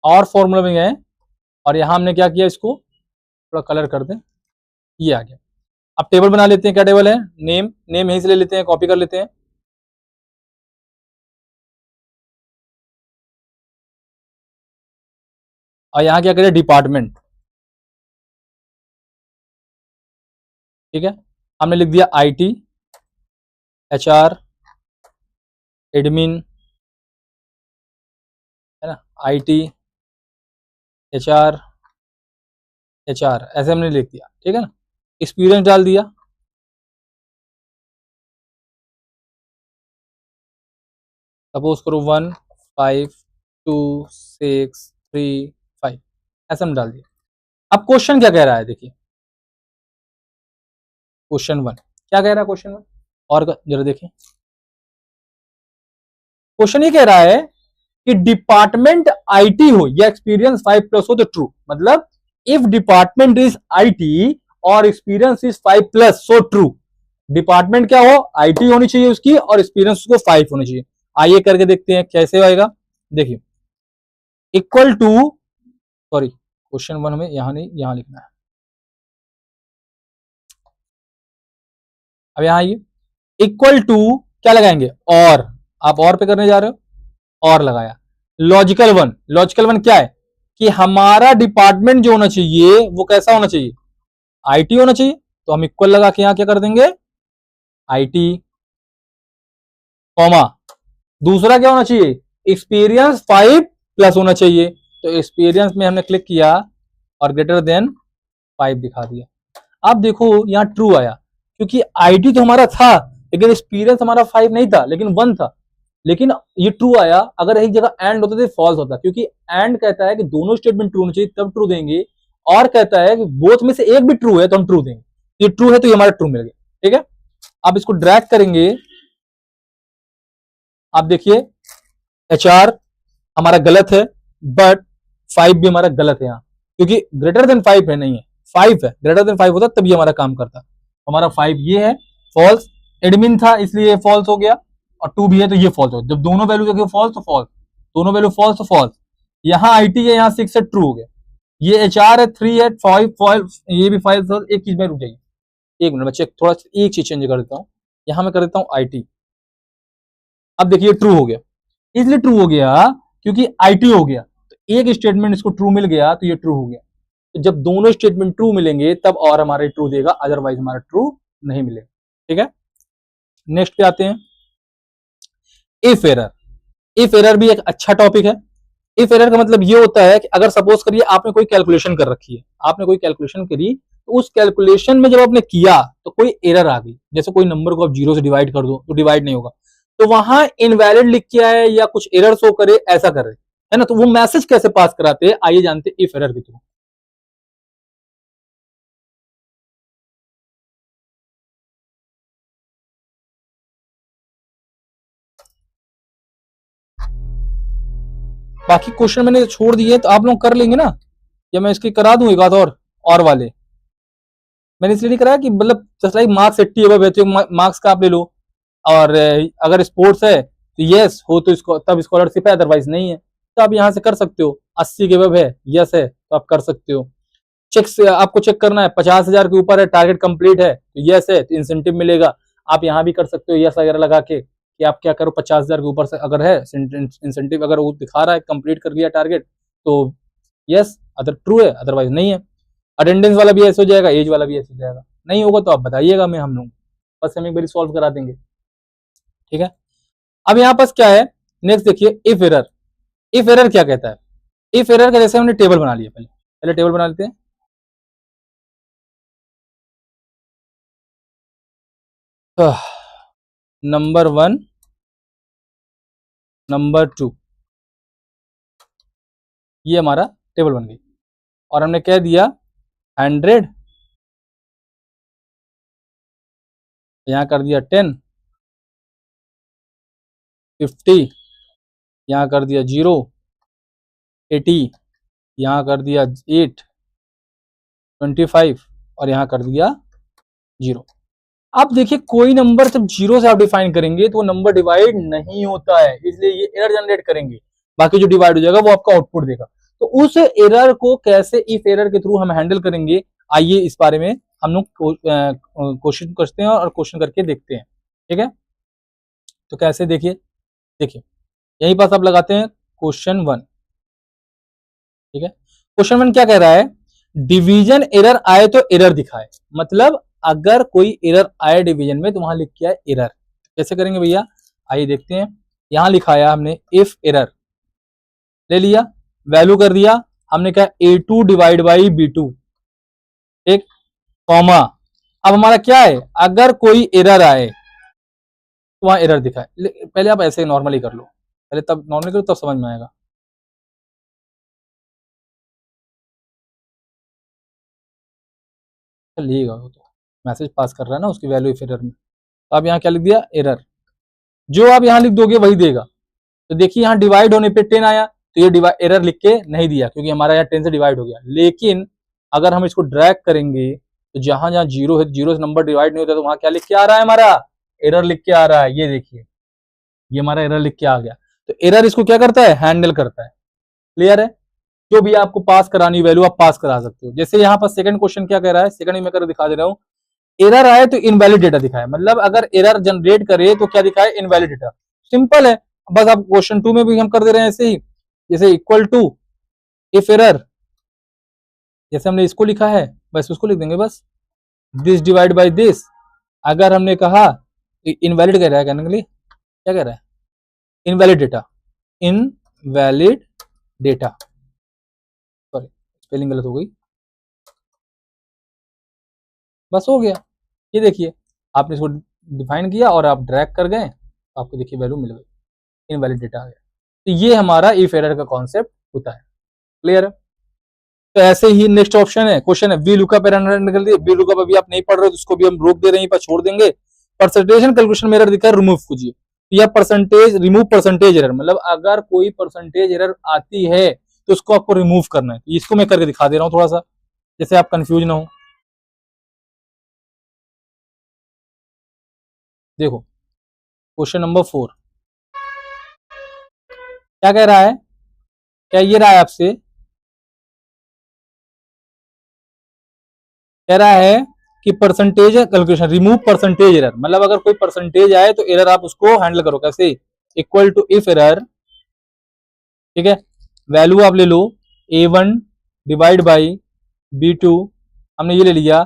S1: और फॉर्मूला में गए और यहां हमने क्या किया, इसको थोड़ा कलर कर दें, ये आ गया। अब टेबल बना लेते हैं, क्या टेबल है, नेम, नेम यहीं से ले लेते हैं, कॉपी कर लेते हैं, और यहां क्या करें, डिपार्टमेंट, ठीक है। हमने लिख दिया IT HR एडमिन, है ना, IT HR ऐसे हमने लिख दिया, ठीक है ना। एक्सपीरियंस डाल दिया, सपोज करो 1 5 2 6 3 5, ऐसा हमने डाल दिया। अब क्वेश्चन क्या कह रहा है, देखिए क्वेश्चन 1 क्या कह रहा है, क्वेश्चन 1 और जरा देखिए, क्वेश्चन ये कह रहा है कि डिपार्टमेंट आईटी हो या एक्सपीरियंस 5+ हो तो ट्रू, मतलब इफ डिपार्टमेंट इज आईटी और experience is 5+ so true. Department क्या हो, आईटी होनी चाहिए उसकी और एक्सपीरियंस उसको 5 होनी चाहिए। आइए करके देखते हैं कैसे आएगा। देखिए इक्वल टू, सॉरी क्वेश्चन 1 में यहां नहीं, यहां लिखना है। अब यहां आइए, इक्वल टू क्या लगाएंगे, और आप और पे करने जा रहे हो, और लगाया। लॉजिकल वन, लॉजिकल वन क्या है कि हमारा डिपार्टमेंट जो होना चाहिए वो कैसा होना चाहिए, आईटी होना चाहिए, तो हम इक्वल लगा के यहां क्या कर देंगे, आईटी, कॉमा दूसरा क्या होना चाहिए, एक्सपीरियंस 5+ होना चाहिए, तो एक्सपीरियंस में हमने क्लिक किया और ग्रेटर देन 5 दिखा दिया। अब देखो यहां ट्रू आया क्योंकि आईटी तो हमारा था लेकिन एक्सपीरियंस हमारा 5 नहीं था लेकिन 1 था, लेकिन ये ट्रू आया। अगर एक जगह एंड होता तो फॉल्स होता, क्योंकि एंड कहता है कि दोनों स्टेटमेंट ट्रू होने चाहिए तब ट्रू देंगे, और कहता है कि बोथ में से एक भी ट्रू है तो हम ट्रू देंगे। ये ट्रू है तो ये हमारा ट्रू मिल गया, ठीक है। अब इसको ड्रैग करेंगे, आप देखिए एचआर हमारा गलत है बट 5 भी हमारा गलत है यहाँ, क्योंकि ग्रेटर देन 5 है, नहीं है 5 है, ग्रेटर देन 5 होता तभी हमारा काम करता। हमारा 5 ये है, फॉल्स, एडमिन था इसलिए फॉल्स हो गया, और 2 भी है तो ये फॉल्स हो गया। जब दोनों वैल्यू देखिए फॉल्स तो फॉल्स, दोनों वैल्यू फॉल्स तो फॉल्स। यहाँ आईटी है, यहाँ 6 है, ट्रू हो गया। ये एचआर है, 3 है, 5 फॉल्स, ये भी 5। एक चीज में रुक जाइए, एक मिनट बच्चे, थोड़ा एक चीज चेंज कर देता हूँ, यहाँ मैं कर देता हूँ आईटी। अब देखिए ट्रू हो गया, इसलिए ट्रू हो गया क्योंकि आईटी हो गया, तो एक स्टेटमेंट इसको ट्रू मिल गया तो ये ट्रू हो गया। तो जब दोनों स्टेटमेंट ट्रू मिलेंगे तब और हमारा ट्रू देगा, अदरवाइज हमारा ट्रू नहीं मिलेगा, ठीक है। नेक्स्ट पे आते हैं, इफ एरर। इफ एरर भी एक अच्छा टॉपिक है। इफ एरर का मतलब ये होता है कि अगर सपोज करिए आपने कोई कैलकुलेशन कर रखी है, आपने कोई कैलकुलेशन करी, तो उस कैलकुलेशन में जब आपने किया तो कोई एरर आ गई, जैसे कोई नंबर को आप 0 से डिवाइड कर दो तो डिवाइड नहीं होगा, तो वहां इनवैलिड लिख के आए या कुछ एरर शो करे, ऐसा कर रहे है ना, तो वो मैसेज कैसे पास कराते हैं, आइए जानते हैं इफ एरर के थ्रू। बाकी क्वेश्चन मैंने छोड़ दिए तो आप लोग कर लेंगे ना, या मैं इसकी करा दूं एक आध और वाले। मैंने इसलिए नहीं कराया कि मतलब जस्ट लाइक मार्क्स 80 अबव है तो मार्क्स का आप ले लो, और अगर स्पोर्ट्स है तो यस हो तो इसको तब स्कॉलरशिप है, अदरवाइज नहीं है, तो आप यहाँ से कर सकते हो। 80 के अबव है, यस है तो आप कर सकते हो। चेक से आपको चेक करना है, 50,000 के ऊपर है, टारगेट कंप्लीट है तो यस है तो इंसेंटिव मिलेगा, आप यहाँ भी कर सकते हो यस वगैरह लगा के कि आप क्या करो, 50,000 के ऊपर से अगर है इंसेंटिव, अगर वो दिखा रहा है कंप्लीट कर लिया टारगेट तो यस, अदर ट्रू है, अदरवाइज नहीं है। अटेंडेंस वाला भी ऐसे हो जाएगा, एज वाला भी ऐसे हो जाएगा, नहीं होगा तो आप बताइएगा, मैं हम लोग बस हम एक बार सॉल्व करा देंगे, ठीक है। अब यहाँ पास क्या है, नेक्स्ट देखिए इफ एरर। इफ एरर क्या कहता है, इफ एरर का जैसे हमने टेबल बना लिया, पहले पहले टेबल बना लेते हैं। नंबर 1, नंबर 2, ये हमारा टेबल बन गई, और हमने कह दिया 100, यहाँ कर दिया 10, 50, यहाँ कर दिया 0, 80, यहाँ कर दिया 8, 25, और यहाँ कर दिया 0। आप देखिए कोई नंबर जब 0 से आप डिफाइन करेंगे तो वो नंबर डिवाइड नहीं होता है, इसलिए ये एरर जनरेट करेंगे, बाकी जो डिवाइड हो जाएगा वो आपका आउटपुट देगा। तो उस एरर को कैसे इफ एरर के थ्रू हम हैंडल करेंगे, आइए इस बारे में हम लोग क्वेश्चन करते हैं और क्वेश्चन करके देखते हैं, ठीक है। तो कैसे, देखिए देखिए यहीं पास आप लगाते हैं क्वेश्चन 1, ठीक है। क्वेश्चन 1 क्या कह रहा है, डिवीजन एरर आए तो एरर दिखाए, मतलब अगर कोई एरर आए डिवीजन में तो वहां लिख के आए एरर। कैसे करेंगे भैया, आइए देखते हैं। यहां लिखाया हमने इफ एरर, ले लिया, वैल्यू कर दिया हमने क्या, A2 डिवाइड बाई B2, एक कॉमा। अब हमारा क्या है, अगर कोई एरर आए तो वहां एरर दिखाए, पहले आप ऐसे नॉर्मली कर लो, पहले तब नॉर्मल करो तब समझ में आएगा। चलिएगा, वो तो मैसेज पास कर रहा है ना, उसकी वैल्यू इफ एरर में। तो आप यहाँ क्या लिख दिया, एरर। जो आप यहाँ लिख दोगे वही देगा। तो देखिए यहाँ डिवाइड होने पे 10 आया, तो ये एरर लिख के नहीं दिया क्योंकि हमारा यहाँ 10 से डिवाइड हो गया। लेकिन अगर हम इसको ड्रैग करेंगे तो जहां जहां जीरो है, जीरो से नंबर डिवाइड नहीं होता, तो वहां क्या लिख के आ रहा है, हमारा एरर लिख के आ रहा है। ये देखिए, ये हमारा एरर लिख के आ गया। तो एरर इसको क्या करता है, हैंडल करता है। क्लियर है। जो भी आपको पास करानी वैल्यू आप पास करा सकते हो। जैसे यहाँ पर सेकंड क्वेश्चन क्या कह रहा है, सेकंड में कर दिखा दे रहा हूँ। एरर आए तो इनवैलिड डेटा दिखाए, मतलब अगर एरर जनरेट करे तो क्या दिखाए, इनवैलिड डेटा। सिंपल है। बस आप क्वेश्चन 2 में भी हम कर दे रहे हैं ऐसे ही। जैसे इक्वल टू इफ एरर, जैसे हमने इसको लिखा है बस उसको लिख देंगे, बस दिस डिवाइड बाय दिस। अगर हमने कहा इनवैलिड कह रहा है, कहने के लिए क्या कह रहा है, invalid data, invalid data, sorry spelling गलत हो गई, बस हो गया। ये देखिए आपने इसको डिफाइन किया और आप ड्रैग कर गए, आपको देखिए वैल्यू मिल गई, इनवैलिड डेटा आ गया। तो ये हमारा इफ एरर का कॉन्सेप्ट होता है। क्लियर है। तो ऐसे ही नेक्स्ट ऑप्शन है, क्वेश्चन है वी लुकअप एरर निकल दिया। वी लुकअप अभी आप नहीं पढ़ रहे हो तो उसको भी हम रोक दे रहे हैं, पर छोड़ देंगे। परसेंटेज कैलकुलेशन में एरर दिखा है, रिमूव कीजिए। या परसेंटेज, रिमूव परसेंटेज एरर, मतलब अगर कोई परसेंटेज एरर आती है तो उसको आपको रिमूव करना है। इसको मैं करके दिखा दे रहा हूँ थोड़ा सा, जैसे आप कंफ्यूज ना हो। देखो क्वेश्चन नंबर 4 क्या कह रहा है, क्या ये रहा है आपसे, कह रहा है कि percentage calculation, remove percentage error, मतलब अगर कोई परसेंटेज आए तो एरर आप उसको हैंडल करो कैसे, इक्वल टू इफ एरर, ठीक है, वैल्यू आप ले लो a1 डिवाइड बाई b2, हमने ये ले लिया,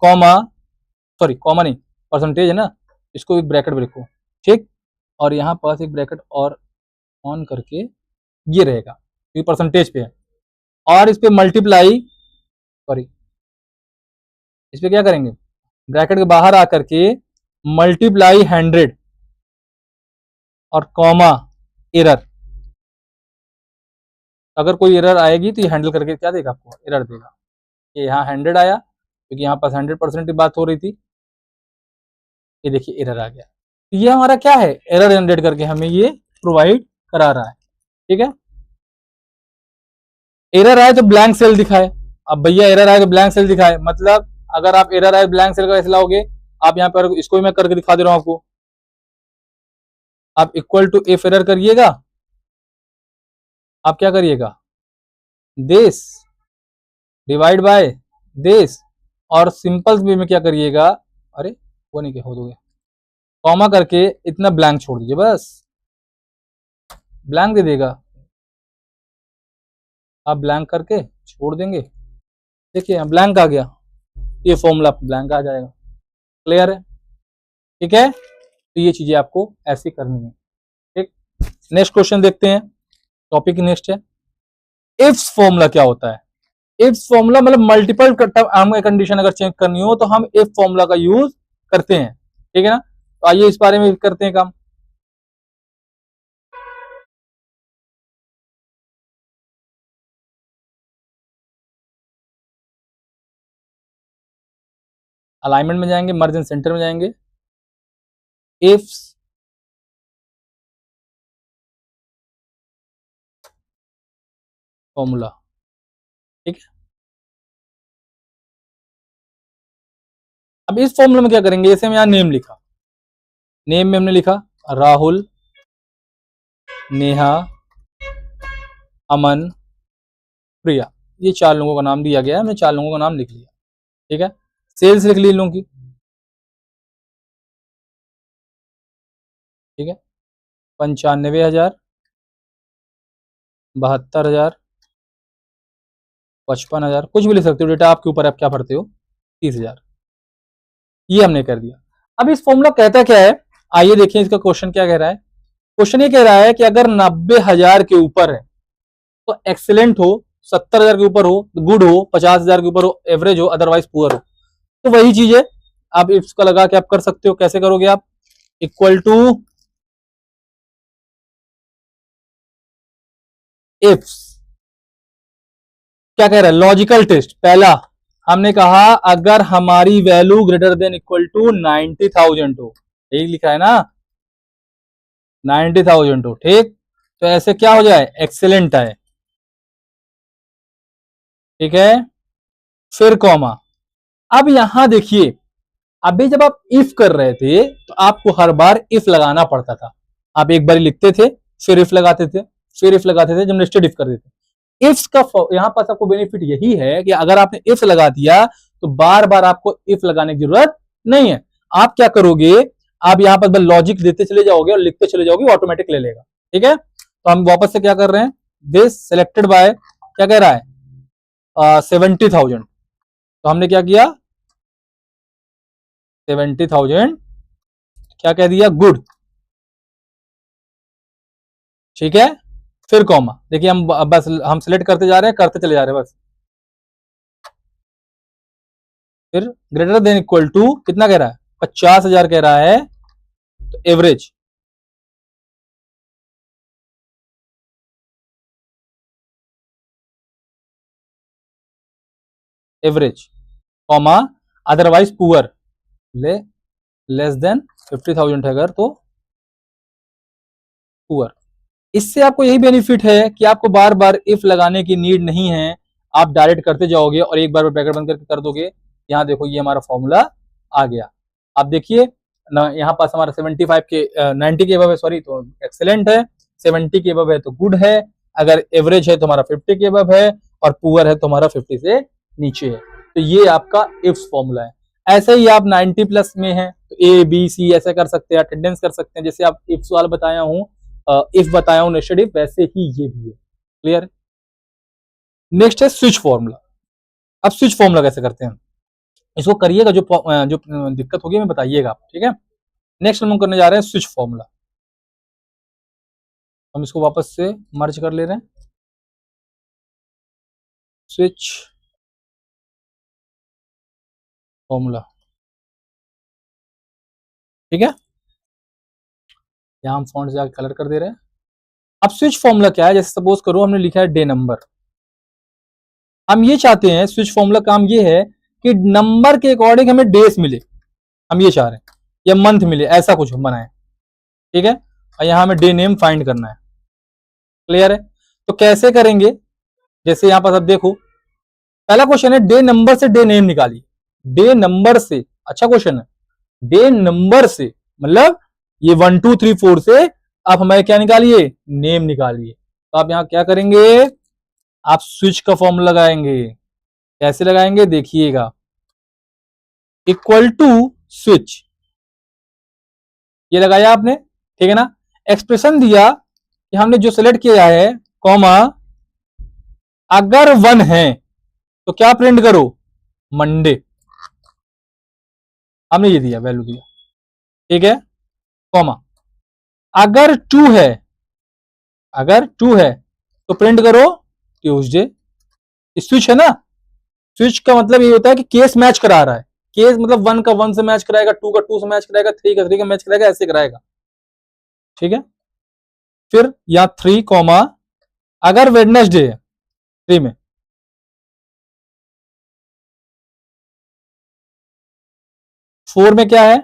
S1: कॉमा, सॉरी कॉमा नहीं, परसेंटेज है ना, इसको एक ब्रैकेट में लिखो, ठीक, और यहाँ पास एक ब्रैकेट और ऑन करके ये रहेगा, ये परसेंटेज पे है, और इस पे मल्टीप्लाई, सॉरी इस पे क्या करेंगे, ब्रैकेट के बाहर आकर के मल्टीप्लाई 100 और कॉमा एरर। अगर कोई एरर आएगी तो ये हैंडल करके क्या देगा, आपको एरर देगा। ये यहाँ 100 आया क्योंकि यहाँ पास 100% की बात हो रही थी, ये देखिए एरर आ गया। तो ये हमारा क्या है, एरर जनरेट करके हमें ये प्रोवाइड करा रहा है। ठीक है, एरर आए तो ब्लैंक सेल दिखाए। अब भैया एरर आए तो ब्लैंक सेल दिखाए, मतलब अगर आप एरर आए ब्लैंक सेल का कैसे लाओगे, आप यहाँ पर इसको भी मैं करके दिखा दे रहा हूँ आपको। आप इक्वल टू इफ एरर करिएगा, आप क्या करिएगा, दिस डिवाइड बाय दिस, और सिंपल वे में क्या करिएगा, अरे वो नहीं क्या हो दोगे, कॉमा करके इतना ब्लैंक छोड़ दीजिए, बस ब्लैंक दे देगा, आप ब्लैंक करके छोड़ देंगे, देखिए ब्लैंक आ गया, ये फॉर्मूला ब्लैंक आ जाएगा। क्लियर है, ठीक है, तो ये चीजें आपको ऐसी करनी है। ठीक, नेक्स्ट क्वेश्चन देखते हैं, टॉपिक नेक्स्ट है इफ्स फॉर्मूला क्या होता है। इफ्स फॉर्मूला मतलब मल्टीपल कंडीशन अगर चेक करनी हो तो हम इफ फॉर्मूला का यूज करते हैं। ठीक है ना, तो आइए इस बारे में करते हैं काम। अलाइनमेंट में जाएंगे, मर्ज इन सेंटर में जाएंगे, इफ्स फॉर्मूला। ठीक है, अब इस फॉर्मूला में क्या करेंगे, जैसे हम यहाँ नेम लिखा, नेम में हमने लिखा राहुल, नेहा, अमन, प्रिया, ये 4 लोगों का नाम दिया गया है, हमने 4 लोगों का नाम लिख लिया। ठीक है, सेल्स लिख ली इन लोगों की। ठीक है, 95,000, 72,000, 55,000, कुछ भी लिख सकते हो, डेटा आपके ऊपर, आप क्या भरते हो, 30,000, ये हमने कर दिया। अब इस फॉर्मूला कहता क्या है, आइए देखिए इसका क्वेश्चन क्या कह रहा है। क्वेश्चन ये कह रहा है कि अगर 90,000 के ऊपर है तो एक्सेलेंट हो, 70,000 के ऊपर हो गुड हो, 50,000 के ऊपर हो एवरेज हो, अदरवाइज पुअर हो। तो वही चीज है, आप इसका लगा के आप कर सकते हो। कैसे करोगे आप, इक्वल टू इफ क्या कह रहा है, लॉजिकल टेस्ट। पहला हमने कहा अगर हमारी value greater than equal to 90,000 हो, यही लिखा है ना 90,000 हो, ठीक। तो ऐसे क्या हो जाए, एक्सेलेंट है, ठीक है। फिर कॉमा। अब यहां देखिए, अभी जब आप इफ कर रहे थे तो आपको हर बार इफ लगाना पड़ता था। आप एक बार लिखते थे, फिर इफ लगाते थे, फिर इफ लगाते थे, जब नेस्टेड इफ करते थे। इफ्स का यहां पास आपको बेनिफिट यही है कि अगर आपने इफ लगा दिया तो बार बार आपको इफ लगाने की जरूरत नहीं है। आप क्या करोगे, आप यहां पर बस लॉजिक देते चले जाओगे और लिखते चले जाओगे, ऑटोमेटिक ले लेगा, ठीक है। तो हम वापस से क्या कर रहे हैं, दिस सिलेक्टेड बाय क्या कह रहा है 70,000। तो हमने क्या किया 70,000 क्या कह दिया, गुड, ठीक है। फिर कॉमा। देखिए हम बस हम सिलेक्ट करते जा रहे हैं, करते चले जा रहे हैं बस। फिर ग्रेटर देन इक्वल टू कितना कह रहा है, 50,000 कह रहा है, तो average average comma otherwise poor, ले लेस देन 50,000 है अगर तो पुअर। इससे आपको यही बेनिफिट है कि आपको बार बार इफ लगाने की नीड नहीं है, आप डायरेक्ट करते जाओगे और एक बार ब्रैकेट बंद करके कर दोगे। यहाँ देखो ये हमारा फॉर्मूला आ गया। आप देखिए यहाँ पास हमारा 75 के 90 के अबव है, सॉरी, तो एक्सेलेंट है, 70 के अबव है तो गुड है, अगर एवरेज है तो हमारा 50 के अबव है, और पुअर है तो हमारा 50 से नीचे है। तो ये आपका इफ्स फॉर्मूला है। ऐसे ही आप 90 प्लस में है तो ए बी सी ऐसे कर सकते हैं, अटेंडेंस कर सकते हैं, जैसे आप इफ्स वाला बताया हूँ, इफ बताया हूं नेस्टेड इफ, वैसे ही ये भी है। क्लियर। नेक्स्ट है स्विच फॉर्मूला। अब स्विच फॉर्मूला कैसे करते हैं, इसको करिएगा, जो दिक्कत होगी मैं बताइएगा आप, ठीक है। नेक्स्ट हम करने जा रहे हैं स्विच फॉर्मूला। हम इसको वापस से मर्ज कर ले रहे हैं, स्विच फॉर्मूला, ठीक है। यहां हम फॉन्ट जाकर कलर कर दे रहे हैं। अब स्विच फॉर्मूला क्या है, जैसे सपोज करो हमने लिखा है डे नंबर। हम ये चाहते हैं, स्विच फॉर्मूला काम ये है कि नंबर के अकॉर्डिंग हमें डेज मिले, हम ये चाह रहे हैं, या मंथ मिले, ऐसा कुछ बनाए, ठीक है। और यहां हमें डे नेम फाइंड करना है। क्लियर है। तो कैसे करेंगे, जैसे यहां पर आप देखो, पहला क्वेश्चन है डे नंबर से डे नेम निकालिए। डे नंबर से, अच्छा क्वेश्चन है, डे नंबर से मतलब ये 1 2 3 4 से आप हमारे क्या निकालिए, नेम निकालिए। तो आप यहां क्या करेंगे, आप स्विच का फॉर्मूला लगाएंगे। कैसे लगाएंगे देखिएगा, इक्वल टू स्विच, ये लगाया आपने, ठीक है ना। एक्सप्रेशन दिया कि हमने जो सिलेक्ट किया है, कॉमा अगर 1 है तो क्या प्रिंट करो, मंडे। हमने ये दिया, वैल्यू दिया, ठीक है। कॉमा अगर 2 है, अगर 2 है तो प्रिंट करो ट्यूसडे। स्विच है ना, स्विच का मतलब ये होता है कि केस मैच करा रहा है। केस मतलब 1 का 1 से मैच कराएगा, 2 का 2 से मैच कराएगा, 3 का 3 का मैच कराएगा, ऐसे कराएगा, ठीक है। फिर या 3 कॉमा अगर वेडनेसडे है 3 में, 4 में क्या है,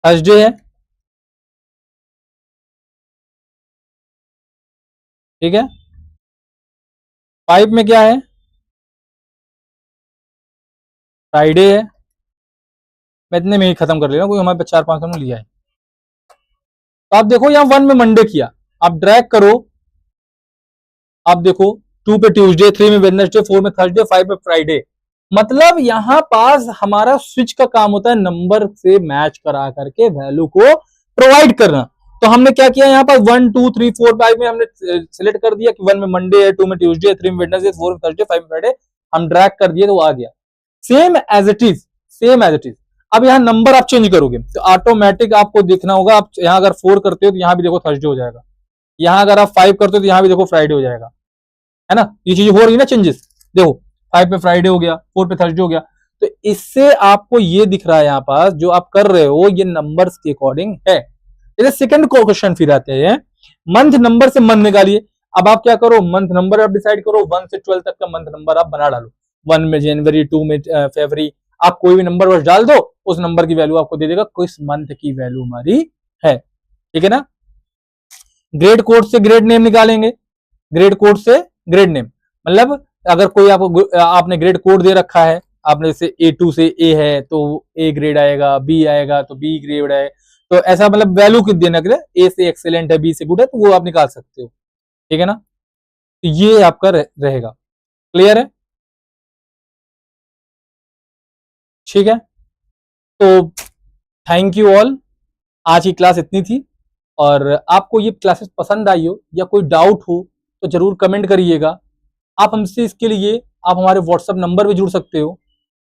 S1: थर्सडे है, ठीक है। 5 में क्या है, फ्राइडे है। मैं इतने में ही खत्म कर ले रहा हूं, क्योंकि हमारे पास 4 5 हमने लिया है। तो आप देखो यहां 1 में मंडे किया, आप ड्रैग करो, आप देखो 2 पे ट्यूसडे, 3 में वेडनेसडे, 4 में थर्सडे, 5 में फ्राइडे। मतलब यहां पास हमारा स्विच का काम होता है नंबर से मैच करा करके वैल्यू को प्रोवाइड करना। तो हमने क्या किया, यहाँ पर 1 2 3 4 5 में हमने सिलेक्ट कर दिया कि 1 में मंडे है, 2 में ट्यूसडे, 3 में वेडनेसडे, 4 में थर्सडे, 5 में फ्राइडे। हम ड्रैग कर दिए तो आ गया, same as it is, same as it is. अब यहाँ नंबर आप चेंज करोगे तो ऑटोमेटिक आपको देखना होगा। आप यहाँ अगर 4 करते हो तो यहाँ भी देखो थर्सडे हो जाएगा, यहाँ अगर आप 5 करते हो तो यहाँ भी देखो फ्राइडे हो जाएगा, है ना। ये चीज हो रही है ना चेंजेस, देखो 5 पे फ्राइडे हो गया, 4 पे थर्सडे हो गया। तो इससे आपको ये दिख रहा है यहाँ पास जो आप कर रहे हो ये नंबर्स के अकॉर्डिंग है। जैसे सेकंड क्वेश्चन फिर आते हैं, मंथ नंबर से मंथ निकालिए। अब आप क्या करो, मंथ नंबर आप डिसाइड करो, 1 से 12 तक का मंथ नंबर आप बना डालो। 1 में जनवरी, 2 में फरवरी, आप कोई भी नंबर बस डाल दो, उस नंबर की वैल्यू आपको दे देगा किस मंथ की वैल्यू हमारी है। ठीक है ना। ग्रेड कोड से ग्रेड नेम निकालेंगे, ग्रेड कोड से ग्रेड नेम, मतलब अगर कोई आपको आपने ग्रेड कोड दे रखा है, आपने जैसे A2 से A है तो A ग्रेड आएगा, B आएगा तो B ग्रेड है, तो ऐसा मतलब वैल्यू कित देना के A से एक्सेलेंट है, B से गुड है, तो वो आप निकाल सकते हो। ठीक है ना। तो ये आपका रहेगा। क्लियर है। ठीक है। तो थैंक यू ऑल, आज की क्लास इतनी थी। और आपको ये क्लासेस पसंद आई हो या कोई डाउट हो तो जरूर कमेंट करिएगा। आप हमसे इसके लिए आप हमारे व्हाट्सएप नंबर पे जुड़ सकते हो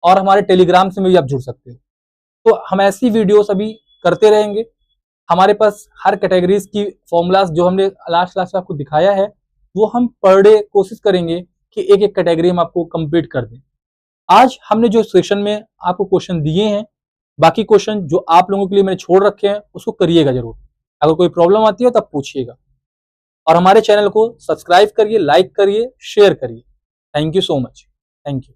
S1: और हमारे टेलीग्राम से भी आप जुड़ सकते हो। तो हम ऐसी वीडियोस अभी करते रहेंगे। हमारे पास हर कैटेगरीज की फॉर्मूलाज जो हमने लास्ट क्लास में आपको दिखाया है, वो हम पर डे कोशिश करेंगे कि एक एक कैटेगरी हम आपको कंप्लीट कर दें। आज हमने जो सेशन में आपको क्वेश्चन दिए हैं, बाकी क्वेश्चन जो आप लोगों के लिए मैंने छोड़ रखे हैं उसको करिएगा जरूर। अगर कोई प्रॉब्लम आती है तब पूछिएगा। और हमारे चैनल को सब्सक्राइब करिए, लाइक करिए, शेयर करिए। Thank you so much. Thank you.